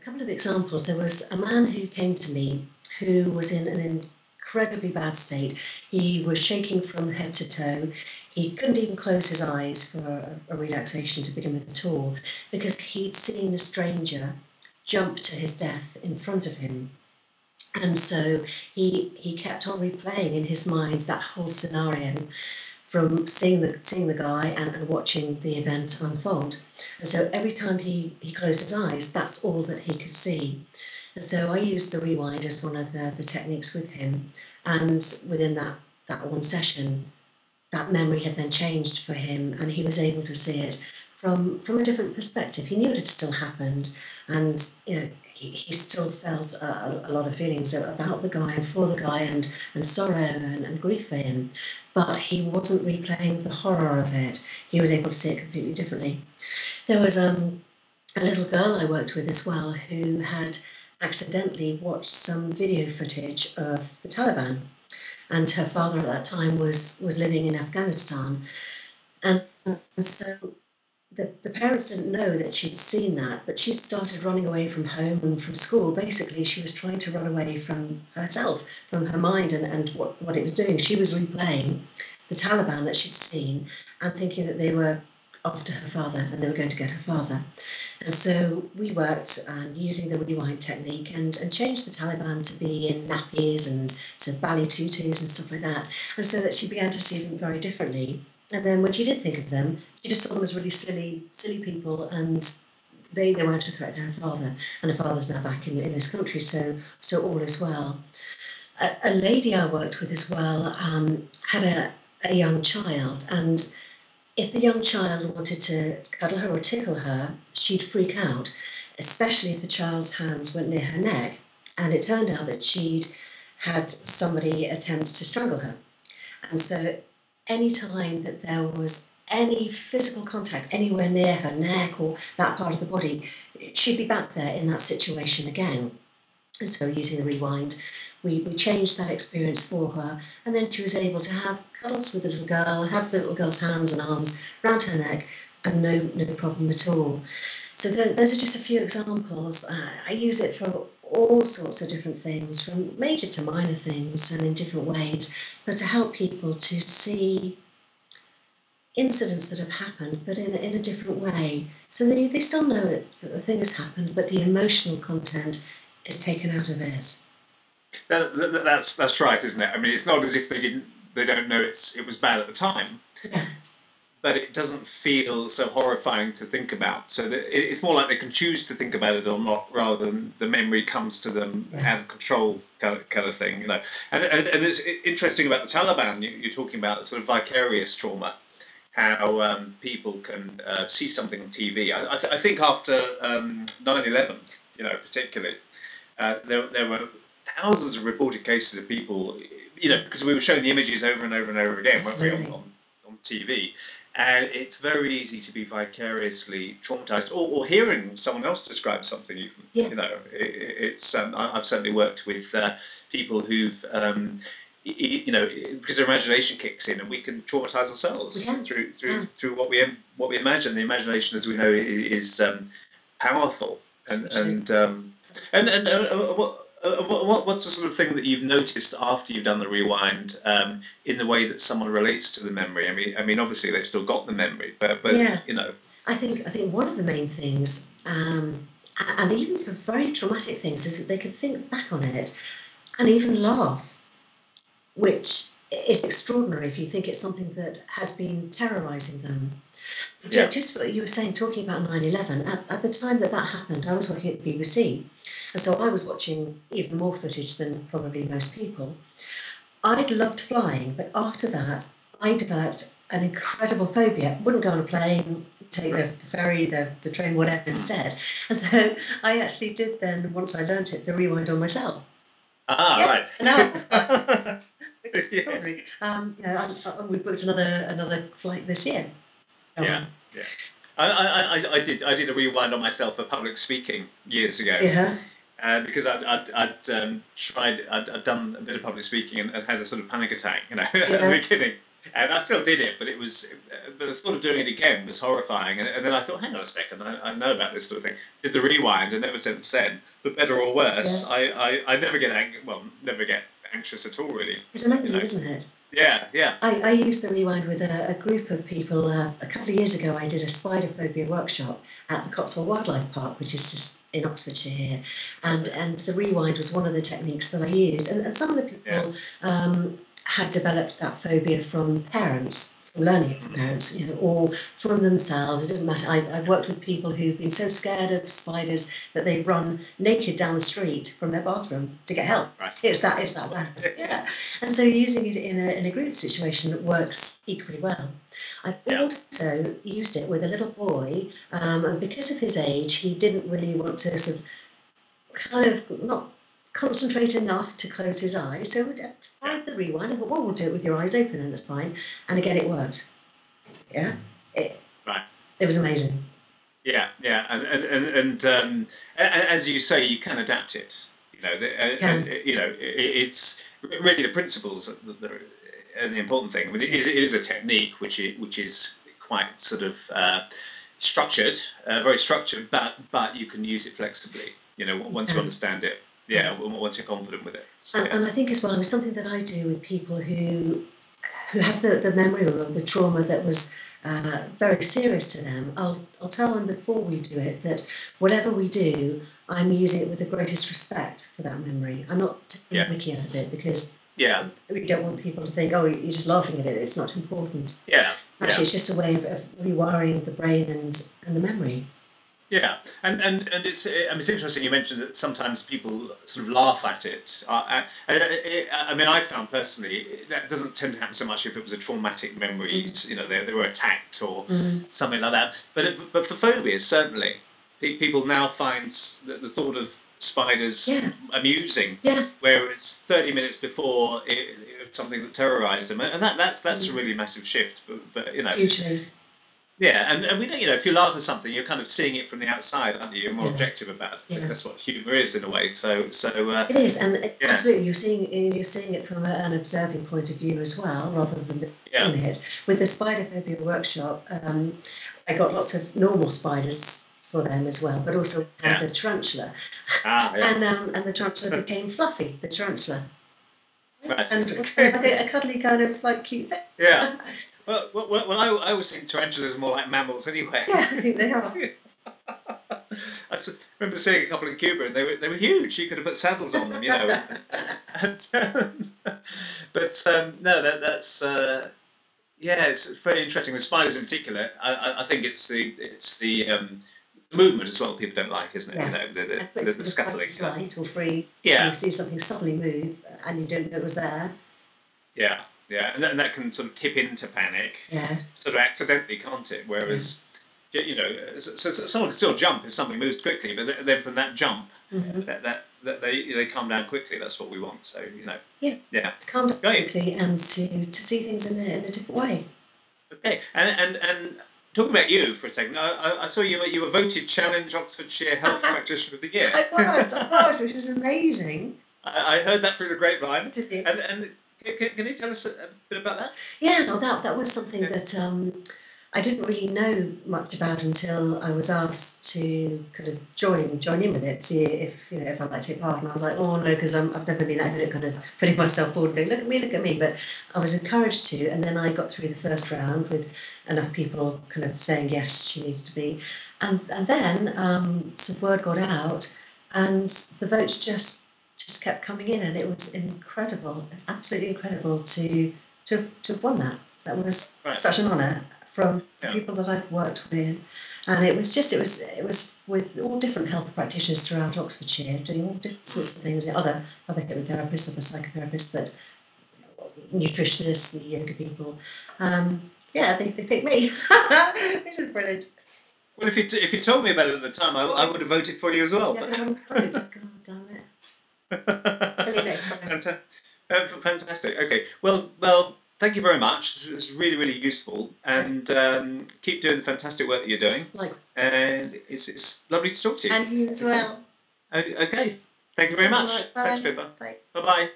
couple of examples. There was a man who came to me who was in an incredibly bad state. He was shaking from head to toe. He couldn't even close his eyes for a relaxation to begin with at all, because he'd seen a stranger jump to his death in front of him. And so he kept on replaying in his mind that whole scenario, from seeing the guy and watching the event unfold. And so every time he closed his eyes, that's all that he could see. And so I used the rewind as one of the techniques with him. And within that one session, that memory had then changed for him, and he was able to see it from a different perspective. He knew it had still happened, and he still felt a lot of feelings about the guy and for the guy, and sorrow and grief for him, but he wasn't replaying the horror of it. He was able to see it completely differently. There was a little girl I worked with as well who had accidentally watched some video footage of the Taliban, and her father at that time was living in Afghanistan, and so the parents didn't know that she'd seen that, but she'd started running away from home and from school. Basically, she was trying to run away from herself, from her mind and what it was doing. She was replaying the Taliban that she'd seen and thinking that they were after her father and they were going to get her father. And so we worked using the rewind technique and changed the Taliban to be in nappies and sort of ballet tutus and stuff like that, and so that she began to see them very differently. And then when she did think of them, she just saw them as really silly people, and they weren't a threat to her father. And her father's now back in this country, so all is well. A lady I worked with as well had a young child, and if the young child wanted to cuddle her or tickle her, she'd freak out, especially if the child's hands went near her neck. And it turned out that she'd had somebody attempt to strangle her. And so any time that there was any physical contact anywhere near her neck or that part of the body, she'd be back there in that situation again. And so using the rewind, we changed that experience for her, and then she was able to have cuddles with the little girl, have the little girl's hands and arms around her neck, and no problem at all. So those are just a few examples. I use it for all sorts of different things, from major to minor things and in different ways, but to help people to see incidents that have happened, but in a different way. So they still know that the thing has happened, but the emotional content is taken out of it. That's right, isn't it? I mean, it's not as if they don't know it was bad at the time. Yeah. But it doesn't feel so horrifying to think about. So it's more like they can choose to think about it or not, rather than the memory comes to them out of control kind of thing, And it's interesting about the Taliban. You're talking about sort of vicarious trauma, how people can see something on TV. I think after 9/11, particularly, there were thousands of reported cases of people, because we were showing the images over and over and over again, weren't we, on TV. And it's very easy to be vicariously traumatized, or hearing someone else describe something. Even, it's I've certainly worked with people who've, because their imagination kicks in, and we can traumatize ourselves through what we imagine. The imagination, as we know, is powerful, what's the sort of thing that you've noticed after you've done the rewind in the way that someone relates to the memory? I mean, obviously they've still got the memory, but I think one of the main things, and even for very traumatic things, is that they can think back on it and even laugh, which is extraordinary if you think it's something that has been terrorising them. Yeah. Just what you were saying, talking about 9/11, at the time that happened, I was working at the BBC, and so I was watching even more footage than probably most people. I'd loved flying, but after that, I developed an incredible phobia. Wouldn't go on a plane, take the ferry, the train, whatever instead. And so I actually did then, once I learnt it, the rewind on myself. Right. No. We booked another flight this year. Yeah. I did a rewind on myself for public speaking years ago. Yeah. Because I'd done a bit of public speaking and had a sort of panic attack, at the beginning. And I still did it, but but the thought of doing it again was horrifying. And then I thought, hang on a second, I know about this sort of thing. Did the rewind, and ever since then, for better or worse, I never get never get anxious at all, really. It's amazing, isn't it? Yeah, yeah. I used the rewind with a group of people. A couple of years ago, I did a spider phobia workshop at the Cotswold Wildlife Park, which is just in Oxfordshire here. And the rewind was one of the techniques that I used. And some of the people had developed that phobia from parents, from learning it from parents, or from themselves. It didn't matter. I've worked with people who've been so scared of spiders that they run naked down the street from their bathroom to get help. Right. It's that bad. Yeah. And so using it in a group situation works equally well. I've also used it with a little boy, and because of his age, he didn't really want to sort of kind of not concentrate enough to close his eyes. So I tried the rewind. I thought, well, we'll do it with your eyes open, and it's fine. And again, it worked. Yeah. It was amazing. Yeah, yeah, and as you say, you can adapt it. It's really the principles that are the important thing. I mean, it is a technique which is quite sort of structured, very structured, but you can use it flexibly. Once you understand it. Yeah, once you're confident with it. So, and I think as well, it's something that I do with people who have the memory of the trauma that was very serious to them. I'll tell them before we do it that whatever we do, I'm using it with the greatest respect for that memory. I'm not taking a mickey out of it because we don't want people to think, oh, you're just laughing at it. It's not important. Yeah. Actually, it's just a way of rewiring the brain and the memory. Yeah, and it's interesting you mentioned that sometimes people sort of laugh at it. I mean, I found personally that doesn't tend to happen so much if it was a traumatic memory, they were attacked or something like that. But for phobias, certainly, people now find the thought of spiders amusing, whereas 30 minutes before it was something that terrorised them, and that's a really massive shift. But hugely. Yeah, and we don't, if you laugh at something, you're kind of seeing it from the outside, aren't you? You're more objective about it. Yeah. That's what humour is in a way. So it is, and absolutely, you're seeing it from an observing point of view as well, rather than in it. With the spider phobia workshop, I got lots of normal spiders for them as well, but also had a tarantula, and the tarantula became Fluffy, the tarantula, and a cuddly kind of like cute thing. Yeah. Well, I always think tarantulas are more like mammals anyway. Yeah, I think they are. I remember seeing a couple in Cuba, and they were huge. You could have put saddles on them, But no, that's it's very interesting. The spiders in particular, I think it's the movement as well. People don't like, isn't it? The scuttling. Flight or free. Yeah. You see something suddenly move, and you didn't know it was there. Yeah. Yeah, and that can sort of tip into panic, sort of accidentally, can't it? Whereas, so someone can still jump if something moves quickly, but then from that jump, that they calm down quickly. That's what we want. So to calm down quickly and to see things in a different way. Okay, and talking about you for a second, I saw you were voted Challenge Oxfordshire Health Practitioner of the Year. I was, which is amazing. I heard that through the grapevine, and. Can you tell us a bit about that? Yeah, no, that was something that I didn't really know much about until I was asked to kind of join in with it, see if I might take part. And I was like, oh no, because I've never been that good at kind of putting myself forward and going, look at me. But I was encouraged to, and then I got through the first round with enough people kind of saying yes, she needs to be, and then some word got out, and the votes just kept coming in, and it was incredible. It's absolutely incredible to have won that. That was such an honour from people that I'd worked with, and it was with all different health practitioners throughout Oxfordshire, doing all different sorts of things. Other hypnotherapists, other psychotherapists, but nutritionists, the yoga people. They picked me, which is brilliant. Well, if you told me about it at the time, I would have voted for you as well. I haven't voted. God damn it. Tell you next time. Fantastic. Okay. Well, thank you very much. This is really, really useful, and keep doing the fantastic work that you're doing. And it's lovely to talk to you. And you as well. Okay. Thank you very much. Bye. Thanks, Pippa. Bye. Bye-bye.